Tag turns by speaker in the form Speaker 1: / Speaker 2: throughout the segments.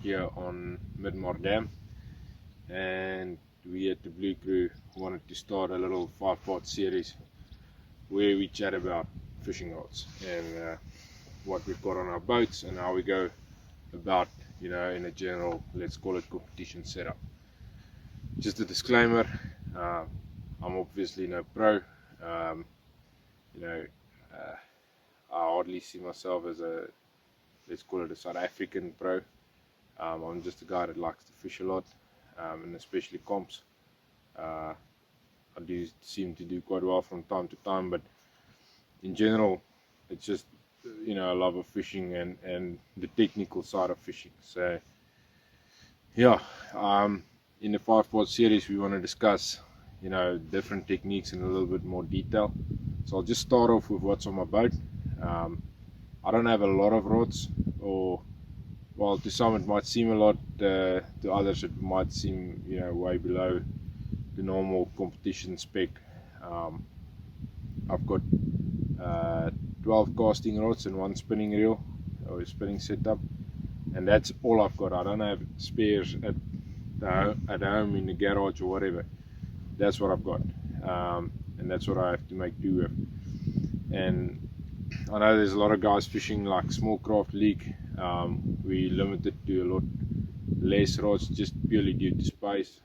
Speaker 1: here on Midmar Dam, and we at the Blue Crew wanted to start a little 5-part series where we chat about fishing rods and what we've got on our boats and how we go about, in a general, let's call it, competition setup. Just a disclaimer, I'm obviously no pro. I hardly see myself as let's call it a South African pro. I'm just a guy that likes to fish a lot, and especially comps. I do seem to do quite well from time to time, but in general, it's just, I love of fishing and the technical side of fishing. So yeah, in the 5-part series we want to discuss, different techniques in a little bit more detail. So I'll just start off with what's on my boat. I don't have a lot of rods, or well, to some it might seem a lot, to others it might seem, way below the normal competition spec. I've got 12 casting rods and 1 spinning reel or spinning setup, and that's all I've got. I don't have spares at home in the garage or whatever. That's what I've got, and that's what I have to make do with. And I know there's a lot of guys fishing like small craft league. We limited to a lot less rods just purely due to space.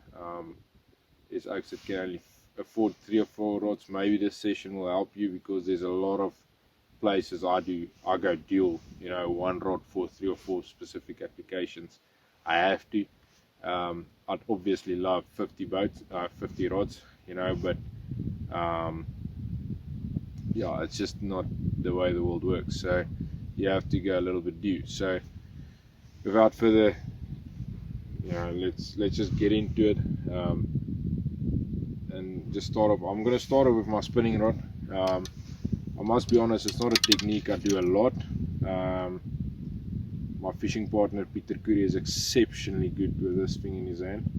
Speaker 1: There's oaks that can only afford 3 or 4 rods. Maybe this session will help you, because there's a lot of places I go dual, 1 rod for 3 or 4 specific applications. I have to. I'd obviously love 50 rods, but yeah, it's just not the way the world works. So you have to go a little bit due. So without further, let's just get into it, and just start off. I'm going to start off with my spinning rod. I must be honest, it's not a technique I do a lot. My fishing partner Pieter Khourie is exceptionally good with this thing in his hand,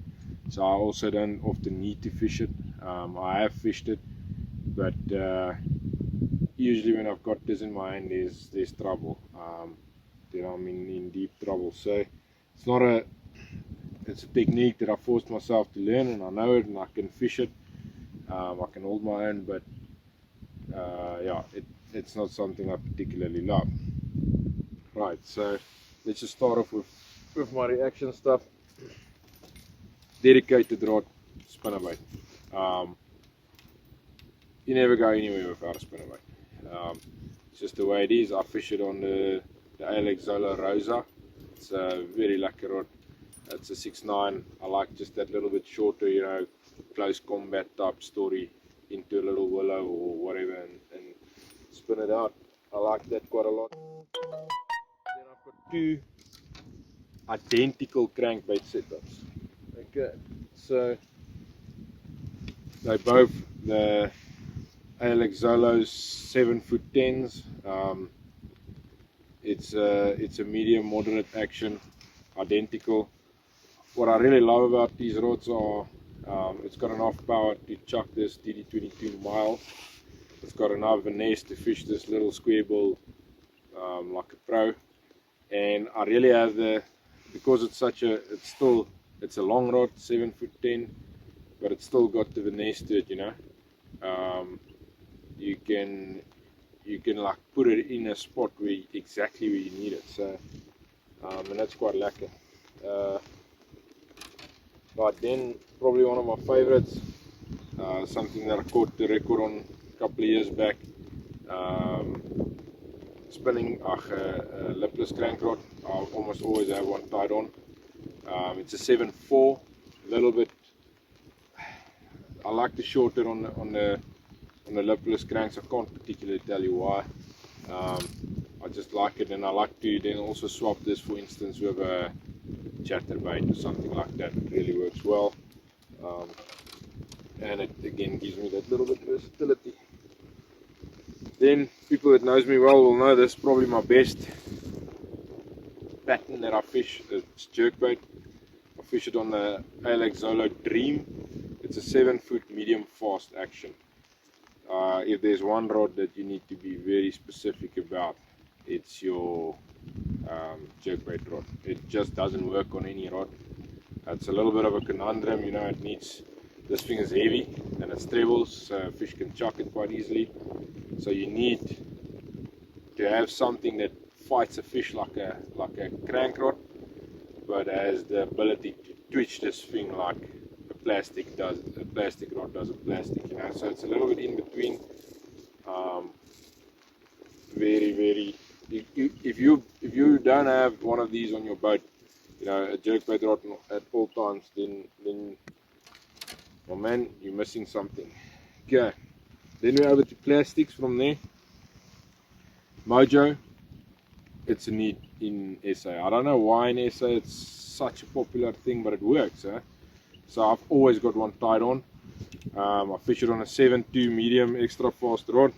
Speaker 1: so I also don't often need to fish it. I have fished it, but usually when I've got this in my hand, there's trouble. Then I'm in deep trouble. So it's a technique that I forced myself to learn, and I know it, and I can fish it. I can hold my own, but yeah, it's not something I particularly love. Right, so let's just start off with my reaction stuff. Dedicated rod, spinnerbait. You never go anywhere without a spinnerbait. It's just the way it is. I fish it on the Accolades Rosa. It's a very lucky rod. It's a 6.9. I like just that little bit shorter, close combat type story into a little willow or whatever, and spin it out. I like that quite a lot. Then I've got 2 identical crankbait setups. Okay, so they both the Alex Zolo's 7'10". It's a medium moderate action, identical. What I really love about these rods are it's got enough power to chuck this DD22 mile. It's got enough finesse to fish this little square bill like a pro, and I really have because it's it's a long rod, 7'10", but it's still got the finesse to it. You can like put it in a spot exactly where you need it. So and that's quite lekker. But then probably one of my favorites, something that I caught the record on a couple of years back, spinning a lipless crank rod. I almost always have one tied on. It's a 7.4, a little bit. I like the shorter on the lipless cranks. I can't particularly tell you why. I just like it, and I like to then also swap this, for instance, with a chatterbait or something like that. It really works well, and it again gives me that little bit of versatility. Then people that knows me well will know this is probably my best pattern that I fish. It's jerkbait. I fish it on the Alex Zolo Dream. It's a 7-foot medium fast action. If there's one rod that you need to be very specific about, it's your jerkbait rod. It just doesn't work on any rod. It's a little bit of a conundrum, you know. It needs, this thing is heavy and it's trebles, so fish can chuck it quite easily. So you need to have something that fights a fish like a crank rod, but has the ability to twitch this thing like a plastic rod does a plastic, you know. So it's a little bit in between. Very, if you don't have one of these on your boat, you know, a jerkbait rod at all times, then oh man, you're missing something. Okay, then we're over to plastics. From there, Mojo, it's a need in SA. I don't know why in SA it's such a popular thing, but it works, eh? So I've always got one tied on. I fish it on a 7.2 medium extra fast rod.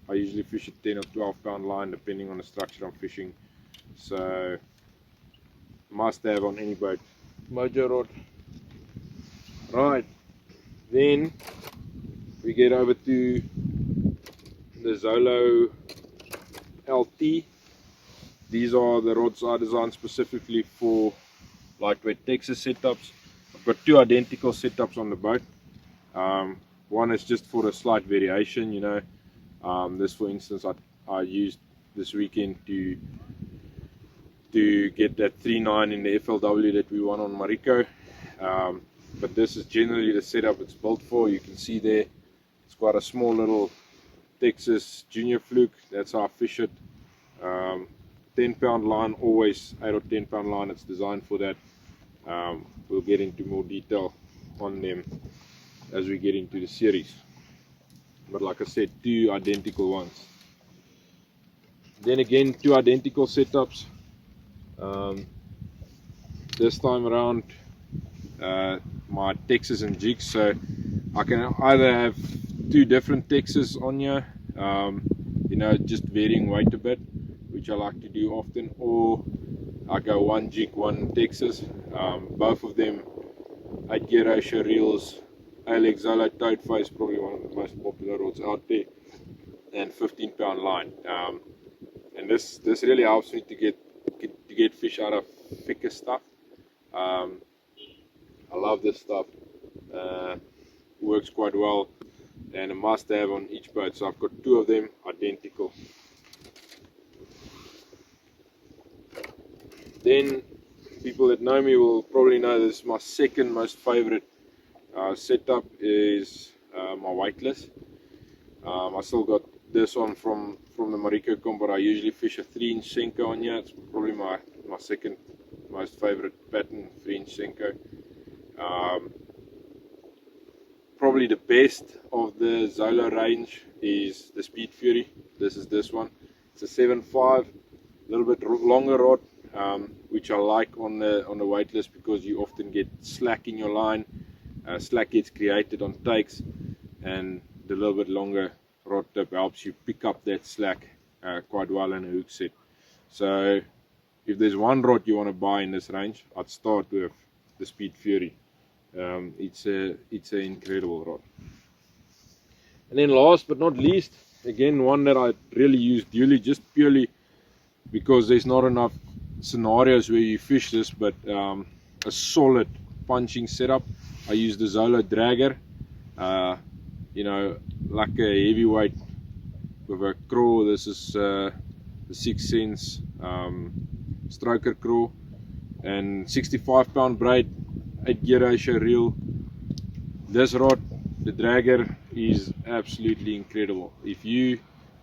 Speaker 1: I usually fish a 10 or 12 pound line depending on the structure I'm fishing. So must have on any boat, Mojo rod. Right, then we get over to the Zolo LT. These are the rods I designed specifically for lightweight Texas setups. I've got two identical setups on the boat. One is just for a slight variation, you know. This, for instance, I used this weekend to get that 3.9 in the FLW that we won on Mariko. But this is generally the setup it's built for. You can see there, it's quite a small little Texas junior fluke. That's how I fish it. 10 pound line, always 8 or 10 pound line. It's designed for that. We'll get into more detail on them as we get into the series. But like I said, two identical ones. Then again, two identical setups. This time around, my Texas and jigs. So I can either have two different Texas on here, you know, just varying weight a bit, which I like to do often, or I go one jig, one Texas. Both of them 8 gear ratio reels, ALX Zolo toad face, probably one of the most popular rods out there, and 15 pound line. And this really helps me to get fish out of thicker stuff. I love this stuff. Works quite well, and a must have on each boat. So I've got two of them identical. Then people that know me will probably know this is my second most favorite setup is my Weightless. I still got this one from the Mariko comp, but I usually fish a 3-inch Senko on here. It's probably my second most favorite pattern, 3-inch Senko. Probably the best of the Zolo range is the Speed Fury. This is this one. It's a 7.5, a little bit longer rod, which I like on the Weightless because you often get slack in your line. Slack gets created on takes, and the little bit longer rod tip helps you pick up that slack quite well in a hook set. So if there's one rod you want to buy in this range, I'd start with the Speed Fury. It's an incredible rod. And then last but not least, again one that I really use dually, just purely because there's not enough scenarios where you fish this, but a solid punching setup. I use the Zolo Dragger, you know, like a heavyweight with a craw. This is the 6 cents stroker craw, and 65 pound braid, 8 gear ratio reel. This rod, the Dragger, is absolutely incredible.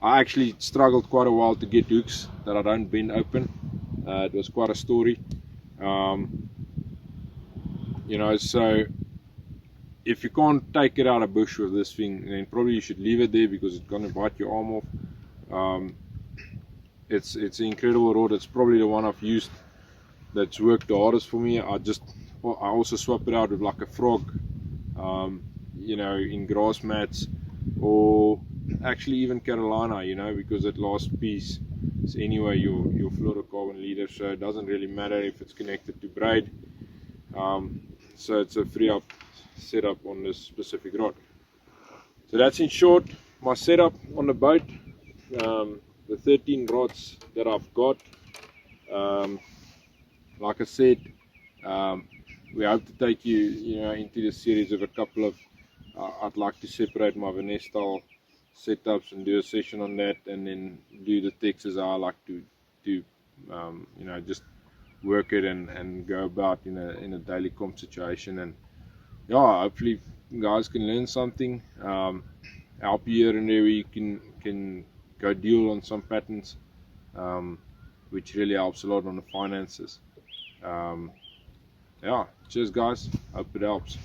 Speaker 1: I actually struggled quite a while to get hooks that I don't bend open. It was quite a story, you know. So if you can't take it out of bush with this thing, then probably you should leave it there because it's gonna bite your arm off. It's an incredible rod. It's probably the one I've used that's worked the hardest for me. I also swap it out with like a frog, you know, in grass mats, or actually even Carolina, you know, because that last piece is anyway your fluorocarbon leader, so it doesn't really matter if it's connected to braid. So it's a free up setup on this specific rod. So that's in short my setup on the boat. The the 13 rods that I've got. Like I said, we hope to take you know, into the series of a couple of, I'd like to separate my Vanessa style setups and do a session on that, and then do the Texas I like to you know, just work it and go about in a daily comp situation. And yeah, hopefully guys can learn something, help you here and there where you can go deal on some patterns, which really helps a lot on the finances. Yeah, cheers guys, hope it helps.